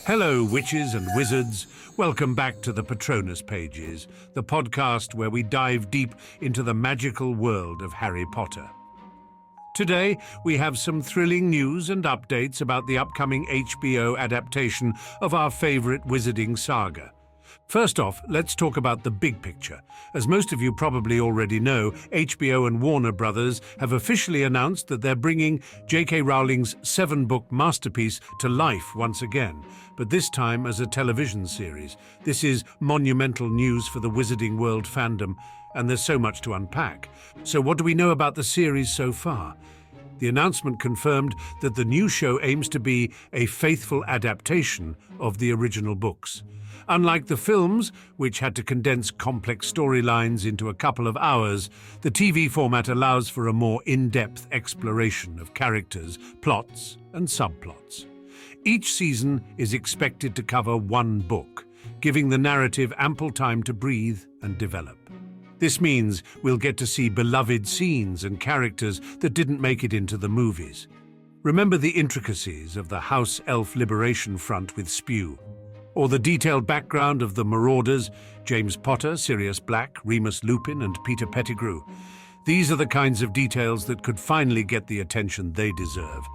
Hello, witches and wizards. Welcome back to the Patronus Pages, the podcast where we dive deep into the magical world of Harry Potter. Today, we have some thrilling news and updates about the upcoming HBO adaptation of our favorite wizarding saga. First off, let's talk about the big picture. As most of you probably already know, HBO and Warner Brothers have officially announced that they're bringing J.K. Rowling's 7-book masterpiece to life once again, but this time as a television series. This is monumental news for the Wizarding World fandom, and there's so much to unpack. So what do we know about the series so far? The announcement confirmed that the new show aims to be a faithful adaptation of the original books. Unlike the films, which had to condense complex storylines into a couple of hours, the TV format allows for a more in-depth exploration of characters, plots, and subplots. Each season is expected to cover one book, giving the narrative ample time to breathe and develop. This means we'll get to see beloved scenes and characters that didn't make it into the movies. Remember the intricacies of the House Elf Liberation Front with Spew, or the detailed background of the Marauders, James Potter, Sirius Black, Remus Lupin, and Peter Pettigrew. These are the kinds of details that could finally get the attention they deserve.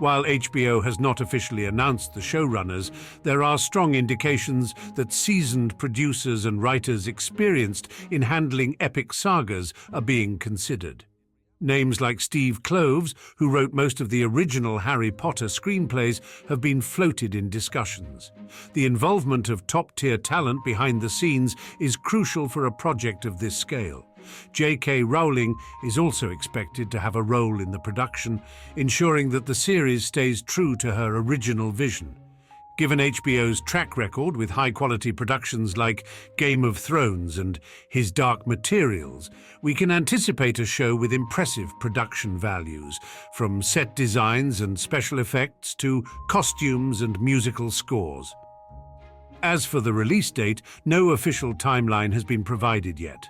While HBO has not officially announced the showrunners, there are strong indications that seasoned producers and writers experienced in handling epic sagas are being considered. Names like Steve Kloves, who wrote most of the original Harry Potter screenplays, have been floated in discussions. The involvement of top-tier talent behind the scenes is crucial for a project of this scale. J.K. Rowling is also expected to have a role in the production, ensuring that the series stays true to her original vision. Given HBO's track record with high-quality productions like Game of Thrones and His Dark Materials, we can anticipate a show with impressive production values, from set designs and special effects to costumes and musical scores. As for the release date, no official timeline has been provided yet.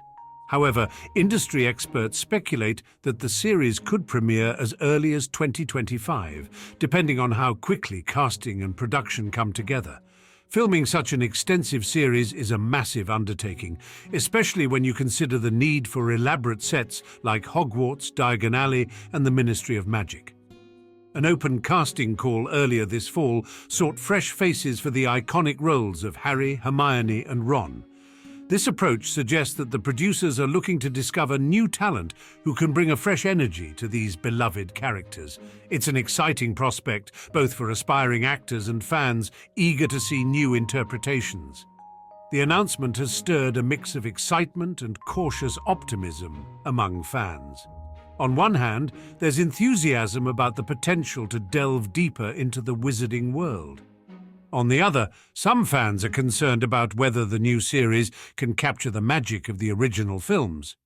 However, industry experts speculate that the series could premiere as early as 2025, depending on how quickly casting and production come together. Filming such an extensive series is a massive undertaking, especially when you consider the need for elaborate sets like Hogwarts, Diagon Alley, and the Ministry of Magic. An open casting call earlier this fall sought fresh faces for the iconic roles of Harry, Hermione, and Ron. This approach suggests that the producers are looking to discover new talent who can bring a fresh energy to these beloved characters. It's an exciting prospect, both for aspiring actors and fans eager to see new interpretations. The announcement has stirred a mix of excitement and cautious optimism among fans. On one hand, there's enthusiasm about the potential to delve deeper into the wizarding world. On the other, some fans are concerned about whether the new series can capture the magic of the original films.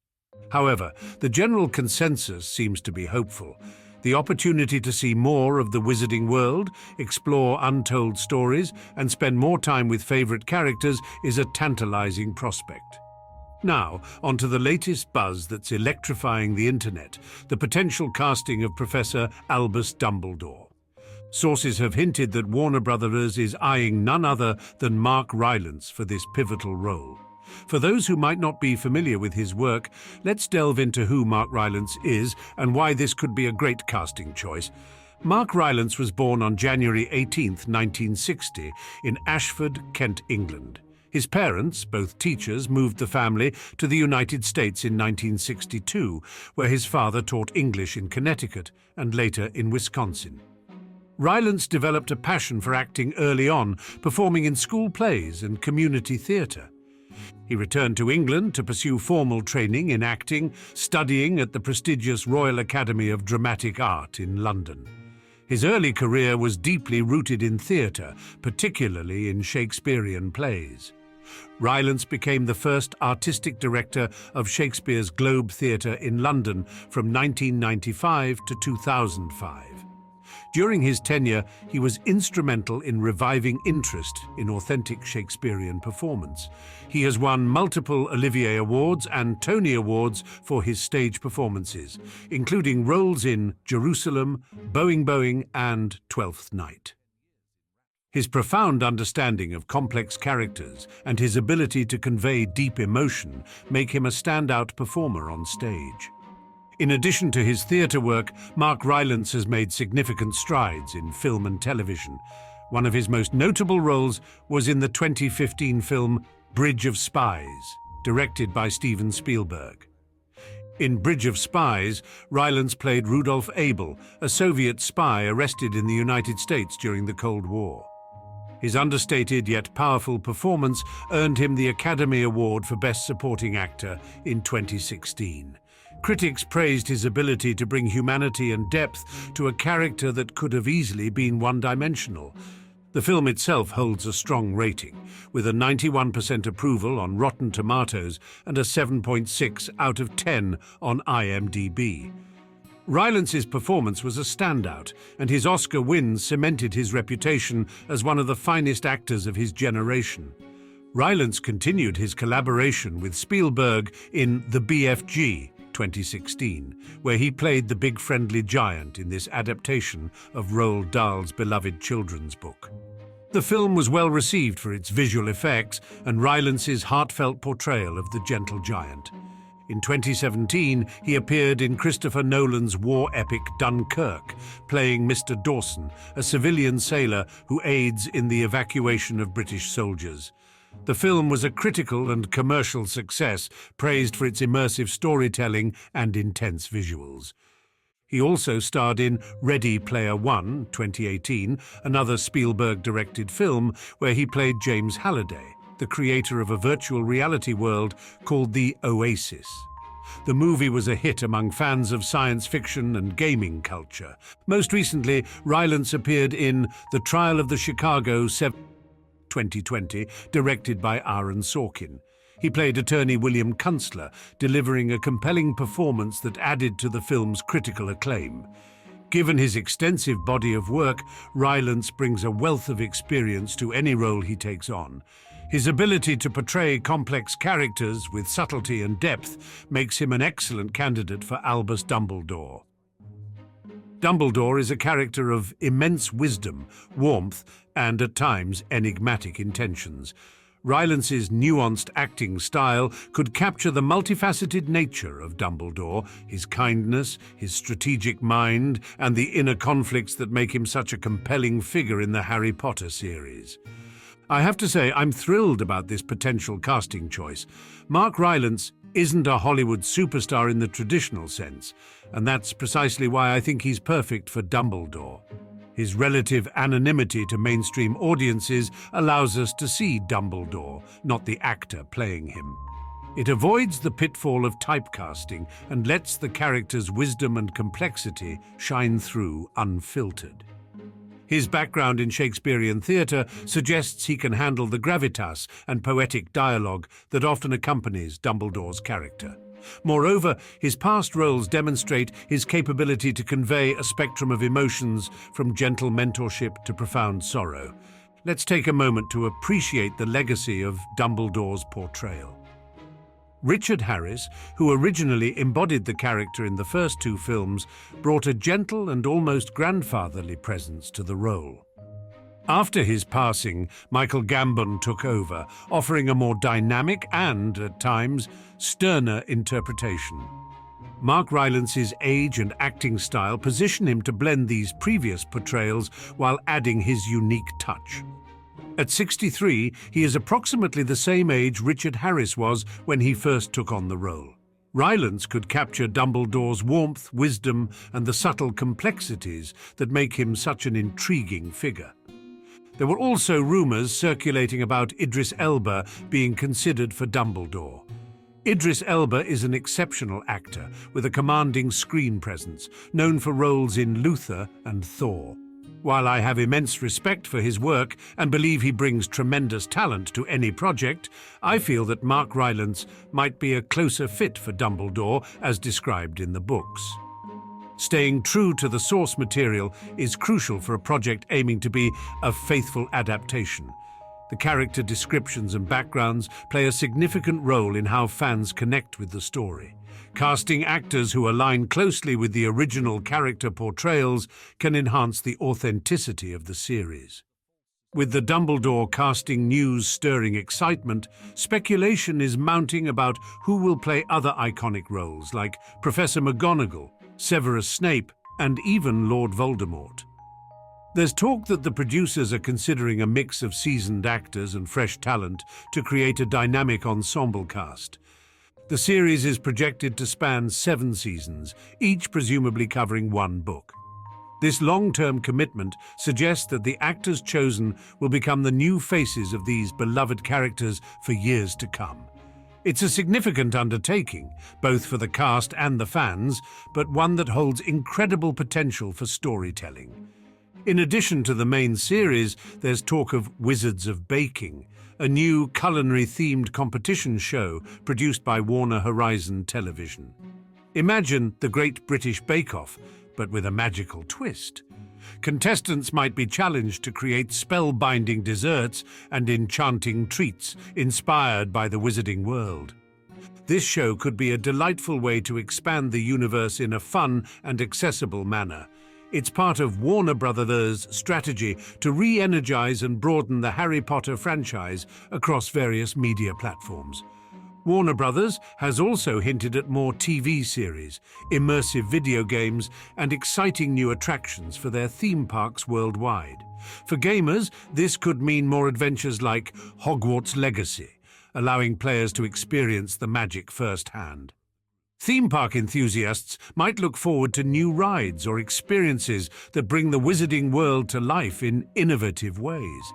However, the general consensus seems to be hopeful. The opportunity to see more of the wizarding world, explore untold stories, and spend more time with favorite characters is a tantalizing prospect. Now, onto the latest buzz that's electrifying the internet, the potential casting of Professor Albus Dumbledore. Sources have hinted that Warner Brothers is eyeing none other than Mark Rylance for this pivotal role. For those who might not be familiar with his work, let's delve into who Mark Rylance is and why this could be a great casting choice. Mark Rylance was born on January 18, 1960, in Ashford, Kent, England. His parents, both teachers, moved the family to the United States in 1962, where his father taught English in Connecticut and later in Wisconsin. Rylance developed a passion for acting early on, performing in school plays and community theatre. He returned to England to pursue formal training in acting, studying at the prestigious Royal Academy of Dramatic Art in London. His early career was deeply rooted in theatre, particularly in Shakespearean plays. Rylance became the first artistic director of Shakespeare's Globe Theatre in London from 1995 to 2005. During his tenure, he was instrumental in reviving interest in authentic Shakespearean performance. He has won multiple Olivier Awards and Tony Awards for his stage performances, including roles in Jerusalem, Boeing, and Twelfth Night. His profound understanding of complex characters and his ability to convey deep emotion make him a standout performer on stage. In addition to his theatre work, Mark Rylance has made significant strides in film and television. One of his most notable roles was in the 2015 film Bridge of Spies, directed by Steven Spielberg. In Bridge of Spies, Rylance played Rudolf Abel, a Soviet spy arrested in the United States during the Cold War. His understated yet powerful performance earned him the Academy Award for Best Supporting Actor in 2016. Critics praised his ability to bring humanity and depth to a character that could have easily been one-dimensional. The film itself holds a strong rating, with a 91% approval on Rotten Tomatoes and a 7.6 out of 10 on IMDb. Rylance's performance was a standout, and his Oscar win cemented his reputation as one of the finest actors of his generation. Rylance continued his collaboration with Spielberg in The BFG, 2016, where he played the big friendly giant in this adaptation of Roald Dahl's beloved children's book. The film was well received for its visual effects and Rylance's heartfelt portrayal of the gentle giant. In 2017, he appeared in Christopher Nolan's war epic Dunkirk, playing Mr. Dawson, a civilian sailor who aids in the evacuation of British soldiers. The film was a critical and commercial success, praised for its immersive storytelling and intense visuals. He also starred in Ready Player One, 2018, another Spielberg-directed film where he played James Halliday, the creator of a virtual reality world called The Oasis. The movie was a hit among fans of science fiction and gaming culture. Most recently, Rylance appeared in The Trial of the Chicago 7, 2020, directed by Aaron Sorkin. He played attorney William Kunstler, delivering a compelling performance that added to the film's critical acclaim. Given his extensive body of work, Rylance brings a wealth of experience to any role he takes on. His ability to portray complex characters with subtlety and depth makes him an excellent candidate for Albus Dumbledore. Dumbledore is a character of immense wisdom, warmth, and at times enigmatic intentions. Rylance's nuanced acting style could capture the multifaceted nature of Dumbledore, his kindness, his strategic mind, and the inner conflicts that make him such a compelling figure in the Harry Potter series. I have to say, I'm thrilled about this potential casting choice. Mark Rylance isn't a Hollywood superstar in the traditional sense, and that's precisely why I think he's perfect for Dumbledore. His relative anonymity to mainstream audiences allows us to see Dumbledore, not the actor playing him. It avoids the pitfall of typecasting and lets the character's wisdom and complexity shine through unfiltered. His background in Shakespearean theatre suggests he can handle the gravitas and poetic dialogue that often accompanies Dumbledore's character. Moreover, his past roles demonstrate his capability to convey a spectrum of emotions from gentle mentorship to profound sorrow. Let's take a moment to appreciate the legacy of Dumbledore's portrayal. Richard Harris, who originally embodied the character in the first two films, brought a gentle and almost grandfatherly presence to the role. After his passing, Michael Gambon took over, offering a more dynamic and, at times, sterner interpretation. Mark Rylance's age and acting style position him to blend these previous portrayals while adding his unique touch. At 63, he is approximately the same age Richard Harris was when he first took on the role. Rylance could capture Dumbledore's warmth, wisdom, and the subtle complexities that make him such an intriguing figure. There were also rumors circulating about Idris Elba being considered for Dumbledore. Idris Elba is an exceptional actor with a commanding screen presence, known for roles in Luther and Thor. While I have immense respect for his work and believe he brings tremendous talent to any project, I feel that Mark Rylance might be a closer fit for Dumbledore as described in the books. Staying true to the source material is crucial for a project aiming to be a faithful adaptation. The character descriptions and backgrounds play a significant role in how fans connect with the story. Casting actors who align closely with the original character portrayals can enhance the authenticity of the series. With the Dumbledore casting news stirring excitement, speculation is mounting about who will play other iconic roles like Professor McGonagall, Severus Snape, and even Lord Voldemort. There's talk that the producers are considering a mix of seasoned actors and fresh talent to create a dynamic ensemble cast. The series is projected to span 7 seasons, each presumably covering one book. This long-term commitment suggests that the actors chosen will become the new faces of these beloved characters for years to come. It's a significant undertaking, both for the cast and the fans, but one that holds incredible potential for storytelling. In addition to the main series, there's talk of Wizards of Baking, a new culinary-themed competition show produced by Warner Horizon Television. Imagine the Great British Bake Off, but with a magical twist. Contestants might be challenged to create spellbinding desserts and enchanting treats inspired by the wizarding world. This show could be a delightful way to expand the universe in a fun and accessible manner. It's part of Warner Brothers' strategy to re-energize and broaden the Harry Potter franchise across various media platforms. Warner Brothers has also hinted at more TV series, immersive video games, and exciting new attractions for their theme parks worldwide. For gamers, this could mean more adventures like Hogwarts Legacy, allowing players to experience the magic firsthand. Theme park enthusiasts might look forward to new rides or experiences that bring the wizarding world to life in innovative ways.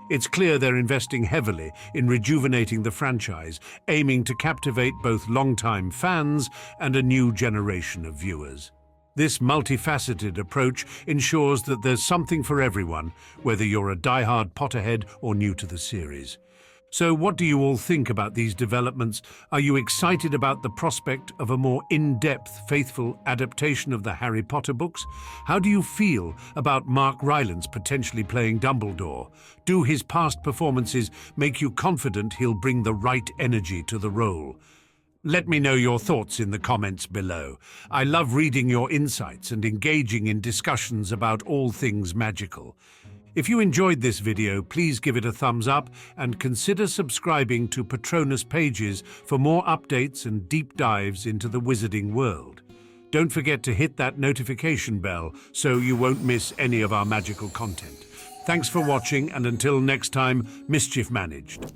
It's clear they're investing heavily in rejuvenating the franchise, aiming to captivate both longtime fans and a new generation of viewers. This multifaceted approach ensures that there's something for everyone, whether you're a die-hard Potterhead or new to the series. So what do you all think about these developments? Are you excited about the prospect of a more in-depth, faithful adaptation of the Harry Potter books? How do you feel about Mark Rylance potentially playing Dumbledore? Do his past performances make you confident he'll bring the right energy to the role? Let me know your thoughts in the comments below. I love reading your insights and engaging in discussions about all things magical. If you enjoyed this video, please give it a thumbs up and consider subscribing to Patronus Pages for more updates and deep dives into the wizarding world. Don't forget to hit that notification bell so you won't miss any of our magical content. Thanks for watching, and until next time, mischief managed.